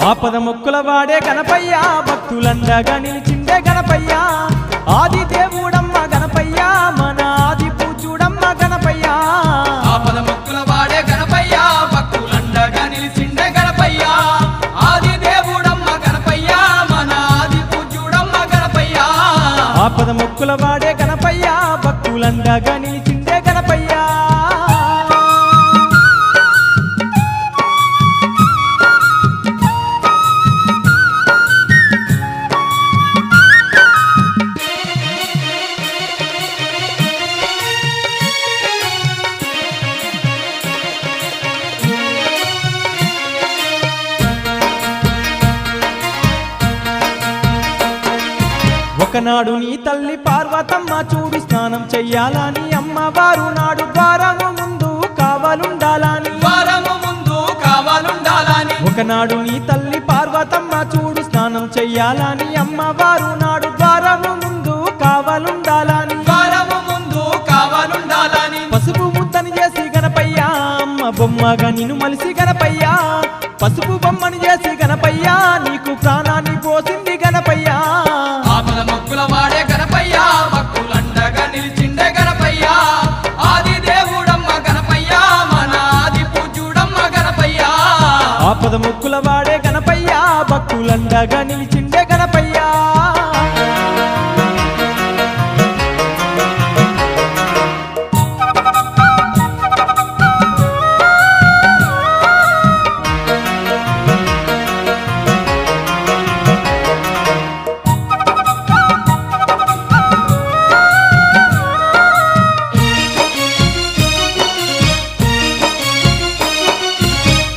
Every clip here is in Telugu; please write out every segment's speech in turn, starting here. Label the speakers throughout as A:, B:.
A: ఆపద మొక్కుల వాడే గణపయ్య భక్తులండగా నిలిచిండే గణపయ్య ఆది దేవుడమ్మ గణపయ్య మన ఆది పూజుడమ్మ గణపయ్య
B: ఆపద మొక్కుల వాడే గణపయ్య భక్తులండగా నిలిచిండే గణపయ్య ఆది దేవుడమ్మ గణపయ్య మన ఆది పూజుడమ్మ గణపయ్య
A: ఆపద మొక్కుల వాడే గణపయ్య భక్తులండగా నిలిచిండే గణపయ్య ఒకనాడు నీ తల్లి పార్వతమ్మ చూడు స్నానం చెయ్యాలని అమ్మవారు నాడు ద్వారము ముందు కావాలుండాలని ఒకనాడు నీ తల్లి పార్వతమ్మ చూడు స్నానం చెయ్యాలని అమ్మవారు నాడు ద్వారము ముందు కావాలుండాలని పసుపు ముద్దని చేసి గణపయ్య అమ్మ బొమ్మగా నిన్ను మలిసి గణపయ్య పసుపు బొమ్మని చేసి గణపయ్య నీకు ప్రాణాన్ని పోసింది గణపయ్య
B: ఆపద మొక్కుల వాడే గణపయ్య భక్తులండగా నిలిచిండే గణపయ్య ఆది దేవుడమ్మ గణపయ్య మన ఆది పూజుడమ్మ గణపయ్య
A: ఆపద మొక్కుల వాడే గణపయ్య భక్తులండగా నిలిచిండే గణపయ్య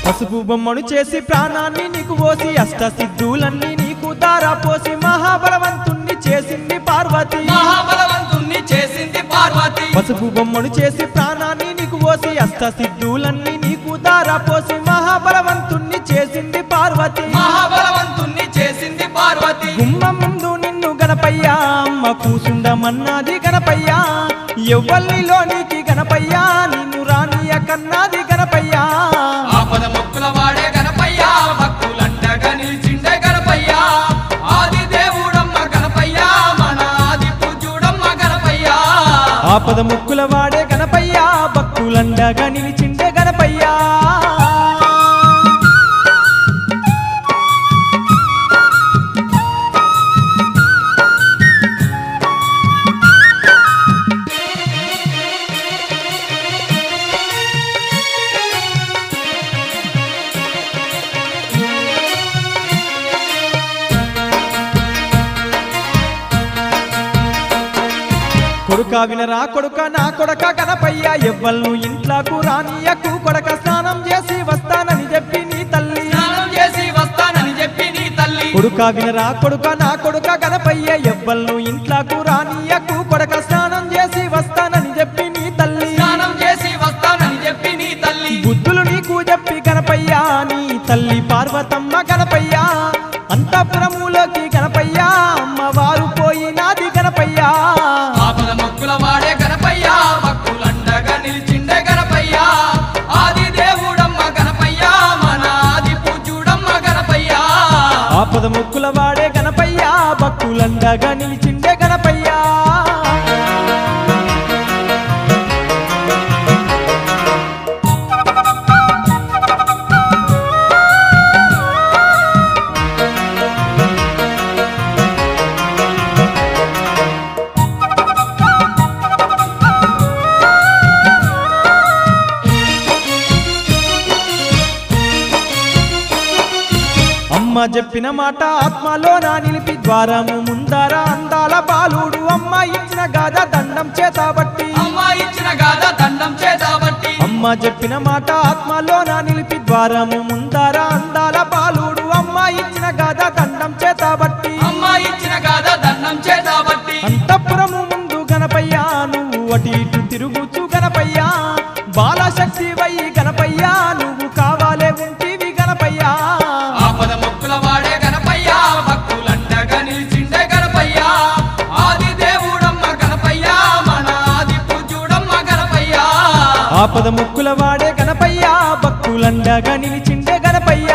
A: పసుపు బొమ్మను చేసి ప్రాణాన్ని నీకు పోసి అష్ట సిద్ధులన్నీ నీకు దారా పోసి మహాబలవంతుణ్ణి చేసింది పార్వతి పసుపు బొమ్మను చేసి ప్రాణాన్ని నీకు పోసి అష్ట సిద్ధులన్నీ నీకు దారా పోసి మహాబలవంతుణ్ణి చేసింది పార్వతి గుమ్మం ముందు నిన్ను గణపయ్య అమ్మ కూసుండమన్నది గణపయ్య ఎవ్వల్లిలోనికి గణపయ్య నిన్ను రానియ కన్నది గణపయ్య
B: ఆపద మొక్కుల వాడే గణపయ్య భక్తులండగా నిలిచిండే గణపయ్య ఆది దేవుడమ్మ గణపయ్య మన ఆది పూజుడమ్మ గణపయ్య
A: ఆపద ముక్కుల వాడే గణపయ్య భక్తులండగా నిలిచిండే గణపయ్య కొడుక వినరా కొడుక నా కొడక గణపయ్య ఎవ్వల్ను ఇంట్లోకు రానియకు కొడక స్నానం చేసి వస్తానని చెప్పి నీ తల్లి కొడుక వినరా కొడుక నా కొడుక గణపయ్య ఎవ్వల్ను ఇంట్లోకు రానియకు కొడక స్నానం చేసి వస్తానని చెప్పి నీ తల్లి బుద్ధులు నీకు చెప్పి గణపయ్య నీ తల్లి పార్వతమ్మ గణపయ్య అంతఃపురములోకి గణపయ్య అమ్మవారు పోయినాది గణపయ్య
B: ఆపద మొక్కుల వాడే గణపయ్య భక్తులండగా నిలిచిండే గణపయ్య ఆది దేవుడమ్మ గణపయ్య మన ఆది పూజుడమ్మ గణపయ్య
A: ఆపద ముక్కుల వాడే గణపయ్య భక్తులండగా నిలిచిండే గణపయ్య అమ్మ చెప్పిన మాట ఆత్మలో నా నిలిపి ద్వారము ముందర అందాల బాలుడు అమ్మ ఇచ్చిన గాథ దండం చేతబట్టి అమ్మ చెప్పిన మాట ఆత్మలో నా నిలిపి ద్వారము ముందర అందాల బాలుడు అమ్మ ఇచ్చిన గాథ దండం చేతబట్టి అంతఃపురము ముందు గణపయ్య నువ్వు అటు ఇటు తిరుగుచు గణపయ్య బాలశక్తి వై గణపయ్య నువ్వు కావాలే ఉంటివి గణపయ్య
B: ఆపద మొక్కుల వాడే గణపయ్య భక్తులండగా నిలిచిండే గణపయ్య ఆది దేవుడమ్మ గణపయ్య మన ఆది పూజుడమ్మ గణపయ్య
A: ఆపద ముక్కుల వాడే గణపయ్య భక్తులండగా నిలిచిండే గణపయ్య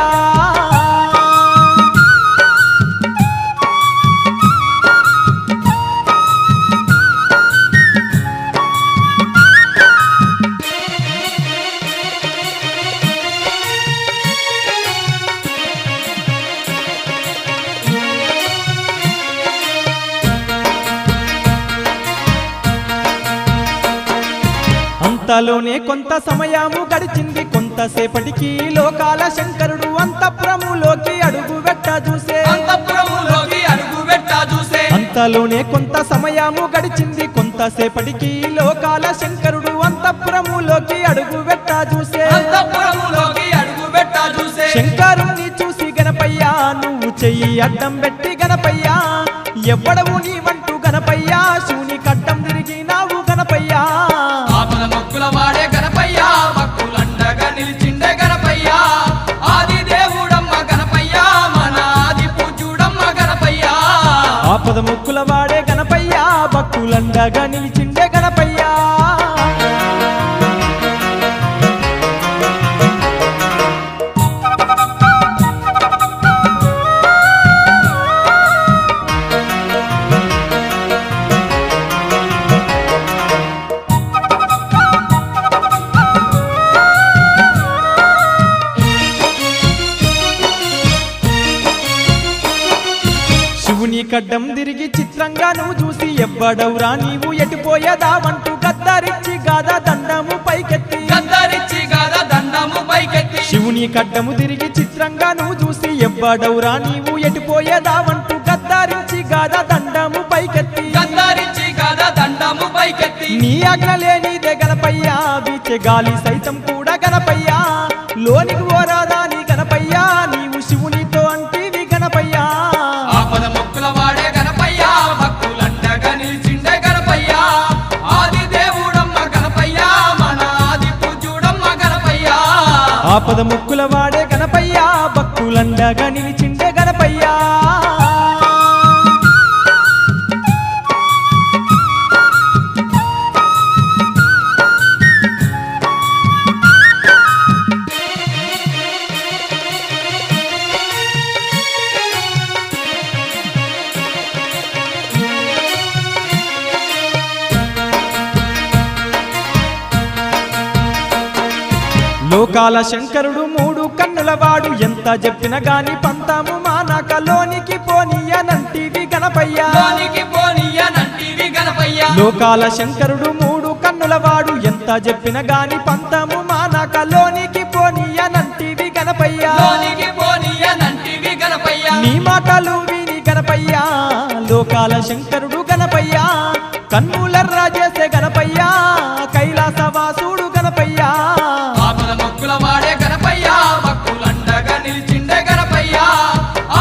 A: అంతలోనే కొంత సమయము గడిచింది, కొంతసేపటికి లోకాల శంకరుడు అంతఃపురములోకి అడుగు పెట్ట చూసే.
B: అంతఃపురములోకి అడుగు పెట్ట చూసే.
A: అంతలోనే కొంత సమయము గడిచింది, కొంతసేపటికి లోకాల శంకరుడు అంతఃపురములోకి అడుగు పెట్ట చూసే.
B: అంతఃపురములోకి అడుగు పెట్ట చూసే.
A: శంకరుణ్ణి చూసి గణపయ్య నువ్వు చెయ్యి అడ్డం పెట్టి గణపయ్య, ఎవ్వడవు నీవంటూ గణపయ్య, శివుని కడ్డం తిరిగినావు గణపయ్య.
B: ఆపద మొక్కుల వాడే గణపయ్య, భక్తులండగా నిలిచిండే గణపయ్య, ఆది దేవుడమ్మ గణపయ్య, మన ఆది పూజ్యుడమ్మ గణపయ్య.
A: ఆపద ముక్కుల వాడే గణపయ్య, భక్తులండగా నిలిచిండే గణపయ్య. శివుని కడ్డం తిరిగి చిత్రంగా నువ్వు చూసి, ఎవ్వడవురా నీవు ఎటుపోయేదావంటూ గద్దరిచ్చి గాదా దండము పైకెత్తి.
B: గద్దరిచ్చి గాదా దండము పైకెత్తి.
A: శివుని కడ్డము తిరిగి చిత్రంగా నువ్వు చూసి, ఎవ్వడవురా నీవు ఎటుపోయేదావంటూ గద్దరించి గాదా దండము పైకెత్తి.
B: గద్దరిచ్చి గాదా దండము పైకెత్తి.
A: నీ ఆజ్ఞ లేనిదే గణపయ్య, వీచే గాలి సైతం కూడా గణపయ్య, లోనికి ఓరాదా నీ గణపయ్య, నీవు శివునితో అంటివి గణపయ్య.
B: ఆపద మొక్కుల వాడే గణపయ్య, భక్తులండగా నిలిచిండే గణపయ్య, ఆది దేవుడమ్మ గణపయ్య, మన ఆది పూజ్యుడమ్మ గణపయ్య.
A: ఆపద ముక్కుల వాడే గణపయ్య, భక్తులండగా నిలిచిండే గణపయ్య. లోకాల శంకరుడు మూడు కన్నులవాడు, ఎంత చెప్పిన గాని పంతము మానక లోనికి పోనీయనంటివి గణపయ్య.
B: లోనికి పోనీయనంటివి గణపయ్య.
A: లోకాల శంకరుడు మూడు కన్నులవాడు, ఎంత చెప్పిన గాని పంతము మానక లోనికి పోనీయనంటివి గణపయ్య.
B: లోనికి పోనీయనంటివి గణపయ్య.
A: నీ మాటలు విని గణపయ్య, లోకాల శంకరుడు గణపయ్య, కన్నులర్రా చేసే గణపయ్య, కైలాసవాసుడు గణపయ్య.
B: ఆపద మొక్కుల వాడే గణపయ్య, భక్తులండగా నిలిచిండే గణపయ్య,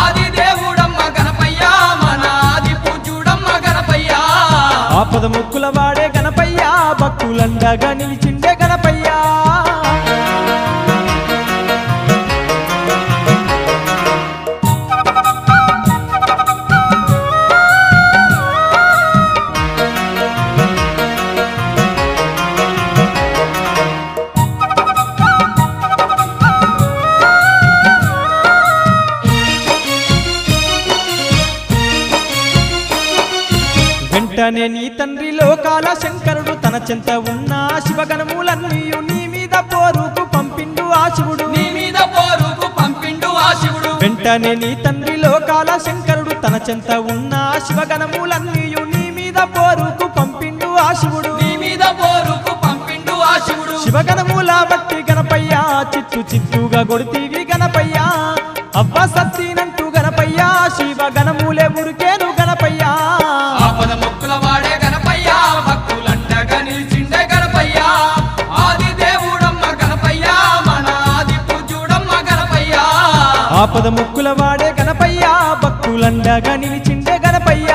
B: ఆది దేవుడమ్మ గణపయ్య, మన ఆది పూజ్యుడమ్మ గణపయ్య.
A: ఆపద ముక్కుల వాడే గణపయ్య, భక్తులండగా నిలిచిండే గణపయ్య. వెంటనే నీ తండ్రి లోకాల శంకరుడు తన చెంత ఉన్న శివగణములన్నీయు నీ మీద పోరుకు పంపిండు ఆ శివుడు.
B: నీ మీద పోరుకు పంపిండు ఆ శివుడు.
A: వెంటనే నీ తండ్రి లోకాల శంకరుడు తన చెంత ఉన్న శివగణములన్నీయు నీ మీద పోరుకు పంపిండు ఆ శివుడు.
B: నీ మీద పోరుకు పంపిండు ఆ శివుడు.
A: శివగణముల బట్టి గణపయ్య, చిత్తు చిత్తుగా కొడితీవి గణపయ్య, అవ్వ సత్తినంటూ గణపయ్య, శివగణములే ఉరికేను గణపయ్య.
B: ఆపద మొక్కుల వాడే గణపయ్య, భక్తులండగా నిలిచిండే గణపయ్య, ఆది దేవుడమ్మ గణపయ్య, మన ఆది పూజ్యుడమ్మ గణపయ్య.
A: ఆపద ముక్కుల వాడే గణపయ్య, భక్తులండగా నిలిచిండే గణపయ్య.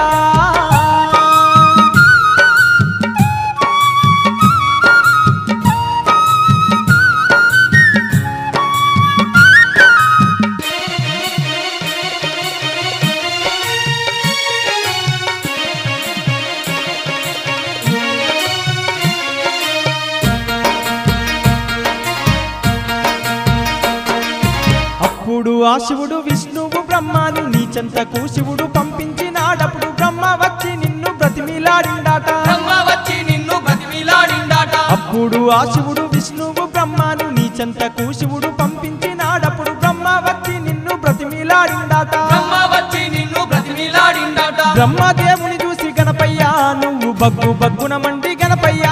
A: అప్పుడు ఆ శివుడు విష్ణువు బ్రహ్మను నీ చెంతకు శివుడు పంపించినాడప్పుడు బ్రహ్మ వచ్చి నిన్ను బ్రతిమిలాడిండాట.
B: బ్రహ్మ వచ్చి నిన్ను బ్రతిమిలాడిండాట.
A: అప్పుడు ఆ శివుడు విష్ణువు బ్రహ్మను నీ చెంతకు శివుడు పంపించినాడప్పుడు బ్రహ్మ వచ్చి నిన్ను బ్రతిమిలాడిండాట.
B: బ్రహ్మ వచ్చి నిన్ను బ్రతిమిలాడిండాట.
A: బ్రహ్మదేవుని చూసి గణపయ్య, నువ్వు బగ్గు బగ్గున మండి గణపయ్య,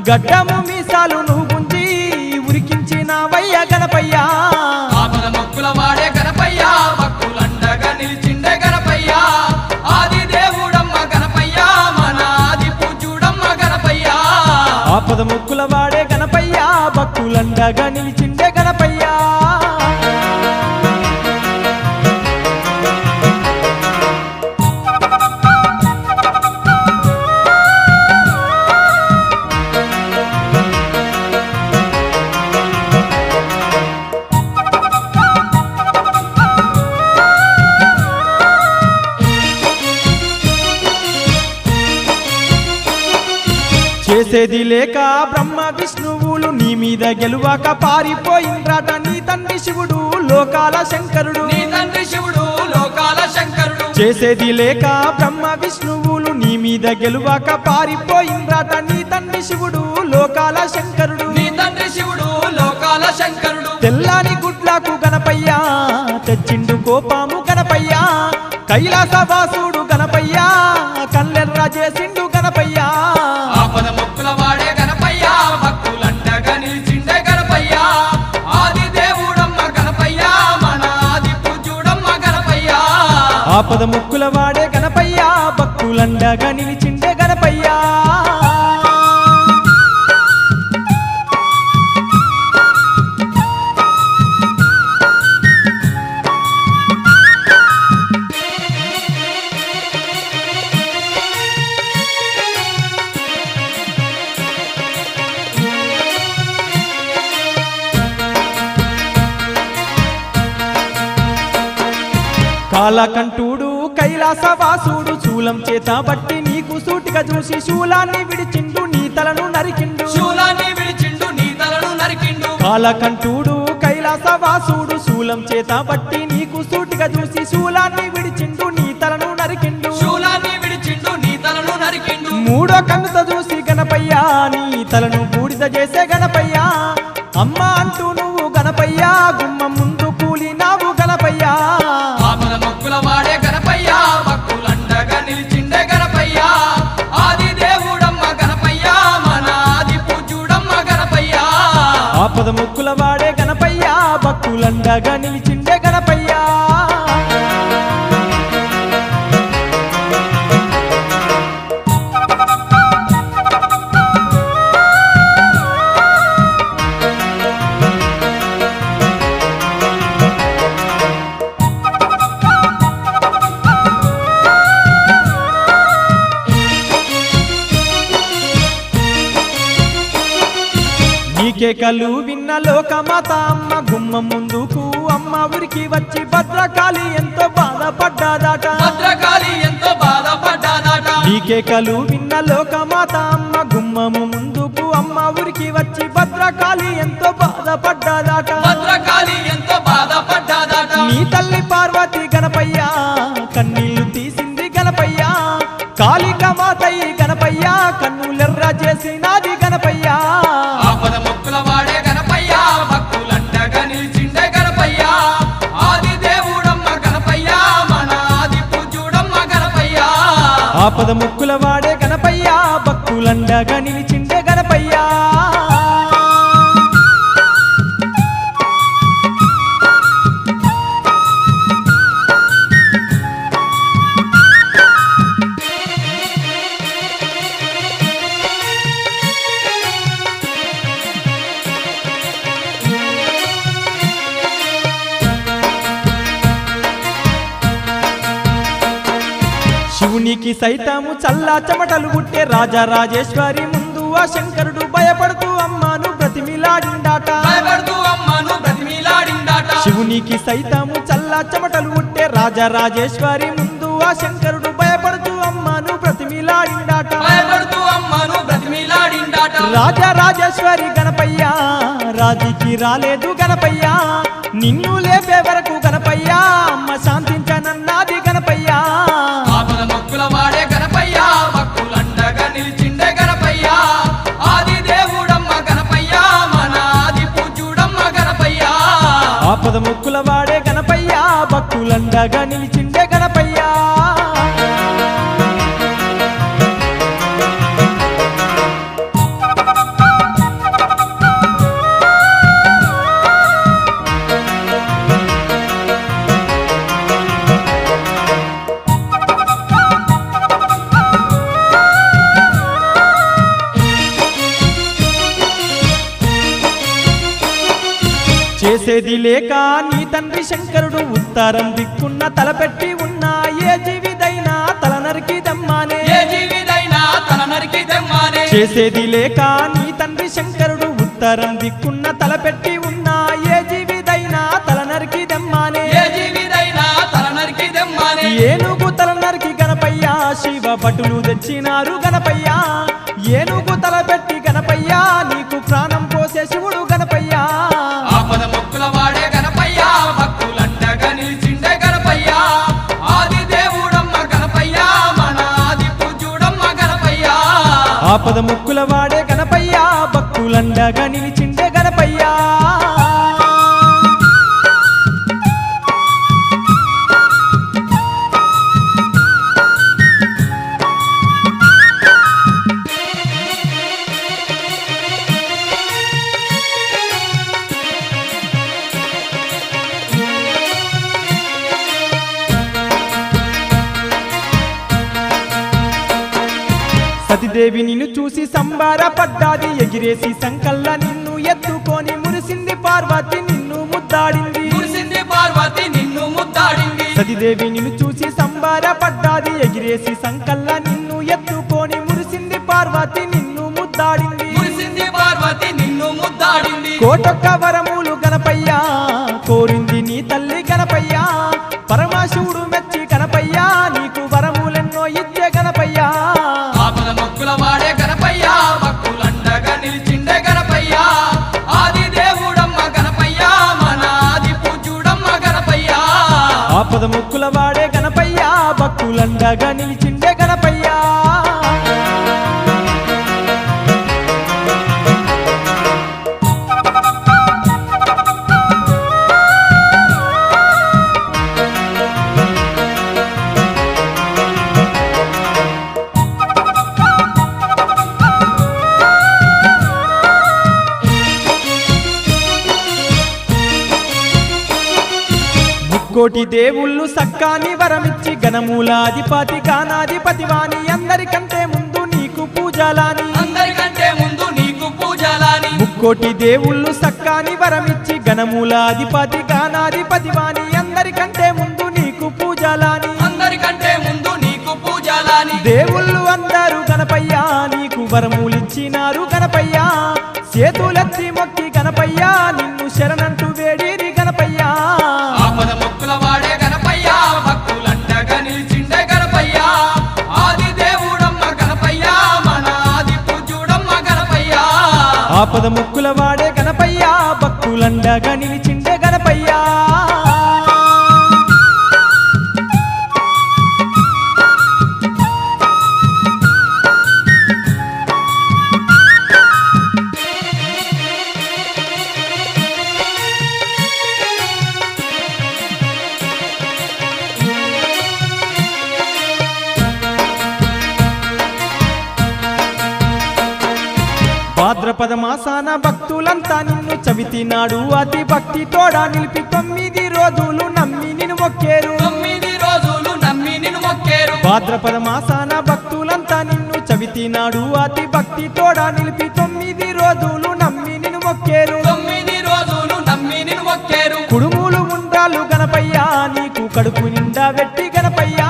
A: గడ్డము మీసా భూతాలు నువ్వు గుంజి ఉరికించినావయ్య గణపయ్య
B: ఆపద మొక్కుల వాడే గణపయ్య భక్తులండగా నిలిచిండే గణపయ్య ఆది దేవుడమ్మ గణపయ్య మన ఆది పూజ్యుడమ్మ గణపయ్య
A: ఆపద ముక్కుల వాడే గణపయ్య భక్తులండగా నిలిచిండే గణపయ్య చేసేది లేక బ్రహ్మ విష్ణువులు నీ మీద గెలువాక పారిపోయిండ్రాట నీ తండ్రి శివుడు లోకాల శంకరుడు
B: నీ తండ్రి శివుడు లోకాల శంకరుడు
A: చేసేది లేక బ్రహ్మ విష్ణువులు నీ మీద గెలువాక పారిపోయిండ్రాట నీ తండ్రి శివుడు లోకాల శంకరుడు
B: నీ తండ్రి శివుడు లోకాల శంకరుడు
A: తెల్లాని గుడ్లకు గణపయ్య తెచ్చిండు కోపాము గణపయ్య కైలాసవాసుడు గణపయ్య కల్లెర్ర చేసిండు గణపయ్య
B: ఆపద మొక్కుల వాడే గణపయ్య భక్తులండగా నిలిచిండే గణపయ్య ఆది దేవుడమ్మ గణపయ్య మన ఆది పూజ్యుడమ్మ గణపయ్య
A: ఆపద ముక్కుల వాడే గణపయ్య భక్తులండగా నిలిచిండే గణపయ్య కాలకంఠుడు కైలాసవాసుడు శూలం చేత బట్టి నీకు సూటిగా చూసి శూలాన్ని విడిచిండు నీ తలను నరికిండు
B: శూలాన్ని విడిచిండు నీ తలను నరికిండు
A: కాలకంఠుడు కైలాసవాసుడు శూలం చేత బట్టి నీకు సూటిగా చూసి శూలాన్ని విడిచిండు నీ తలను నరికిండు
B: శూలాన్ని విడిచిండు నీ తలను నరికిండు
A: మూడో కన్నుతో చూసి గణపయ్య నీ తలను బూడిద చేసే గణపయ్య అమ్మ అంటూ నువ్వు గణపయ్య గుమ్మ ముందు కూలినావు గణపయ్య
B: ఆపద మొక్కుల వాడే గణపయ్య భక్తులండగా నిలిచిండే గణపయ్య ఆది దేవుడమ్మ గణపయ్య మన ఆది పూజ్యుడమ్మ గణపయ్య
A: ఆపద ముక్కుల వాడే గణపయ్య భక్తులండగా నిలిచిండే గణపయ్య కేకలు విన్న లోకమాత అమ్మ గుమ్మ ముందుకు అమ్మ ఊరికి వచ్చి భద్రకాళి ఎంతో బాధపడ్డాదట
B: భద్రకాళి ఎంతో బాధపడ్డాదట
A: ఈ కేకలు విన్న లోకమాత అమ్మ గుమ్మము ముందుకు అమ్మ ఊరికి వచ్చి భద్రకాళి ఎంతో బాధపడ్డాదట
B: భద్రకాళి ఎంతో బాధపడ్డాదట
A: నీ తల్లి పార్వతి గణపయ్య కన్నీళ్లు తీసింది గణపయ్య కాళిక మాతయ్య గణపయ్య కన్నులెర్ర చేసినాది గణపయ్య
B: ఆపద మొక్కుల వాడే గణపయ్య భక్తులండగా నిలిచిండే గణపయ్య ఆది దేవుడమ్మ గణపయ్య మన ఆది పూజ్యుడమ్మ గణపయ్య
A: ఆపద ముక్కుల వాడే గణపయ్య భక్తులండగా నిలిచిండే గణపయ్య శివునికి సైతము చల్లా చెమటలు పుట్టే రాజరాజేశ్వరి ముందు ఆ శంకరుడు భయపడుతూ అమ్మను బ్రతిమిలాడిండాట
B: భయపడుతూ అమ్మను బ్రతిమిలాడిండాట
A: శివునికి సైతము చల్లా చెమటలు పుట్టే రాజరాజేశ్వరి ముందు ఆ శంకరుడు భయపడుతూ అమ్మను బ్రతిమిలాడిండాట
B: భయపడుతూ అమ్మను బ్రతిమిలాడిండాట
A: రాజరాజేశ్వరి గణపయ్య రాజీకి రాలేదు గణపయ్య నిన్ను లేపే వరకు గణపయ్య అమ్మ శాంతించనన్నది గణపయ్య
B: ఆపద మొక్కుల వాడే గణపయ్య భక్తులండగా నిలిచిండే గణపయ్య ఆది దేవుడమ్మ గణపయ్య మన ఆది పూజ్యుడమ్మ గణపయ్య
A: ఆపద ముక్కుల వాడే గణపయ్య భక్తులండగా నిలిచిండే గణపయ్య చేసేది లేక నీ తండ్రి శంకరుడు ఉత్తరం దిక్కున్న తలపెట్టి ఉన్న ఏ జీవిదైనా తల నరికి దమ్మానే
B: ఏ జీవిదైనా తల నరికి దెమ్మానే
A: చేసేది లేక నీ తండ్రి శంకరుడు ఉత్తరం దిక్కున్న తలపెట్టి ఉన్న ఏ జీవిదైనా తల నరికి దమ్మానే
B: ఏ జీవిదైనా తల నరికి దెమ్మానే
A: ఏనుగు తల నరికి గణపయ్య శివ భటులు తెచ్చినారు గణపయ్య ఏనుగు తలపెట్టి గణపయ్య నీకు ప్రాణం పోసే శివుడు గణపయ్య
B: ఆపద మొక్కుల వాడే గణపయ్య భక్తులండగా నిలిచిండే గణపయ్య ఆది దేవుడమ్మ గణపయ్య మన ఆది పూజ్యుడమ్మ గణపయ్య
A: ఆపద ముక్కుల వాడే గణపయ్య భక్తులండగా నిలిచిండే గణపయ్య సతిదేవి నిన్ను చూసి సంబారపడ్డాది ఎగిరేసి సంకల్ల నిన్ను ఎత్తుకొని మురిసింది పార్వతి నిన్ను ముద్దాడింది
B: మురిసింది పార్వతి నిన్ను ముద్దాడింది
A: సతిదేవి నిన్ను చూసి సంబారపడ్డాది ఎగిరేసి సంకల్ల నిన్ను ఎత్తుకొని మురిసింది పార్వతి నిన్ను ముద్దాడింది
B: మురిసింది పార్వతి నిన్ను ముద్దాడింది
A: కోటొక్క వరములు గణపయ్య కోరింది నీ తల్లి గణపయ్య పరమశివుడు మెచ్చి గణపయ్య నీకు వరములెన్నో ఇచ్చే గణపయ్య
B: ఆపద మొక్కుల వాడే గణపయ్య భక్తులండగా నిలిచిండే గణపయ్య ఆది దేవుడమ్మ గణపయ్య మన ఆది పూజ్యుడమ్మ గణపయ్య
A: ఆపద ముక్కుల వాడే గణపయ్య భక్తులండగా నిలిచిండే గణపయ్య కోటి దేవుళ్ళు సక్కాని వరమిచ్చి గణమూలాధిపతి గానాధిపతి వాణి అందరికంటే ముందు నీకు పూజలాని
B: అందరికంటే ముందు నీకు పూజలాని
A: ముక్కోటి దేవుళ్ళు సక్కాని వరమిచ్చి గణమూలాధిపతి గానాధిపతి వాణి అందరికంటే ముందు నీకు పూజలాని
B: అందరికంటే ముందు నీకు పూజలాని
A: దేవుళ్ళు అందరూ గణపయ్య నీకు వరములిచ్చినారు గణపయ్య చేతులెత్తి మొక్కి గణపయ్య నిన్ను శరణంటూ వేడిరి గణపయ్య
B: ఆపద మొక్కుల వాడే గణపయ్య భక్తులండగా నిలిచిండే గణపయ్య ఆది దేవుడమ్మ గణపయ్య మన ఆది పూజ్యుడమ్మ గణపయ్య
A: ఆపద ముక్కుల వాడే గణపయ్య భక్తులండగా నిలిచిండే గణపయ్య భాద్రపద మాసాన భక్తులంతా నిన్ను చవితినాడు అతి భక్తి తోడా నిలిపి 9 రోజులు నమ్మి నిన్ను మొక్కేరు
B: 9 రోజులు నమ్మి నిన్ను మొక్కేరు
A: భాద్రపద మాసాన భక్తులంతా నిన్ను చవితినాడు అతి భక్తి తోడా నిలిపి 9 రోజులు నమ్మి నిన్ను మొక్కేరు
B: 9 రోజులు నమ్మి నిన్ను మొక్కేరు
A: కుడుములు ఉండ్రాలు గణపయ్య నీకు కడుపు నిండా వెట్టి గణపయ్య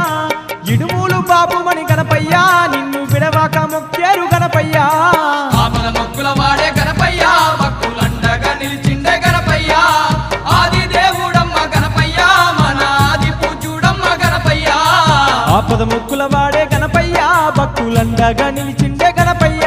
A: ఇడుములు బాబుమని గణపయ్య నిన్ను విడవాక మొక్కేరు గణపయ్య
B: ఆపద మొక్కుల వాడే గణపయ్య భక్తులండగా నిలిచిండే గణపయ్య ఆది దేవుడమ్మ గణపయ్య మన ఆది పూజ్యుడమ్మ గణపయ్య
A: ఆపద ముక్కుల వాడే గణపయ్య భక్తులండగా నిలిచిండే గణపయ్య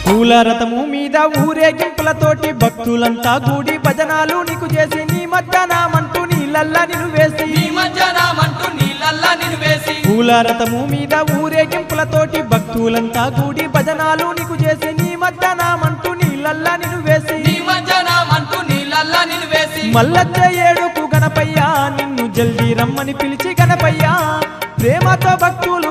A: పూల రథము మీద ఊరేగింపులతోటి భక్తులంతా కూడి భజనాలు నీకు చేసి నీ మధ్యాహ్నమంటూ నీళ్ళల్లా నిన్ను వేసి
B: నీ మధ్యాహ్నమంటూ నీళ్ళల్లా నిన్ను వేసి
A: పూల రథము మీద ఊరేగింపులతోటి భక్తులంతా కూడి భజనాలు నీకు చేసి నీ మధ్యాహ్నమంటూ నీళ్ళల్లా నిన్ను వేసి
B: నీ మధ్యాహ్నమంటూ నీళ్ళల్లా నిన్ను వేసి
A: మల్లచ్చ ఏడుకు గణపయ్య నిన్ను జల్దీ రమ్మని పిలిచి గణపయ్య ప్రేమతో భక్తులు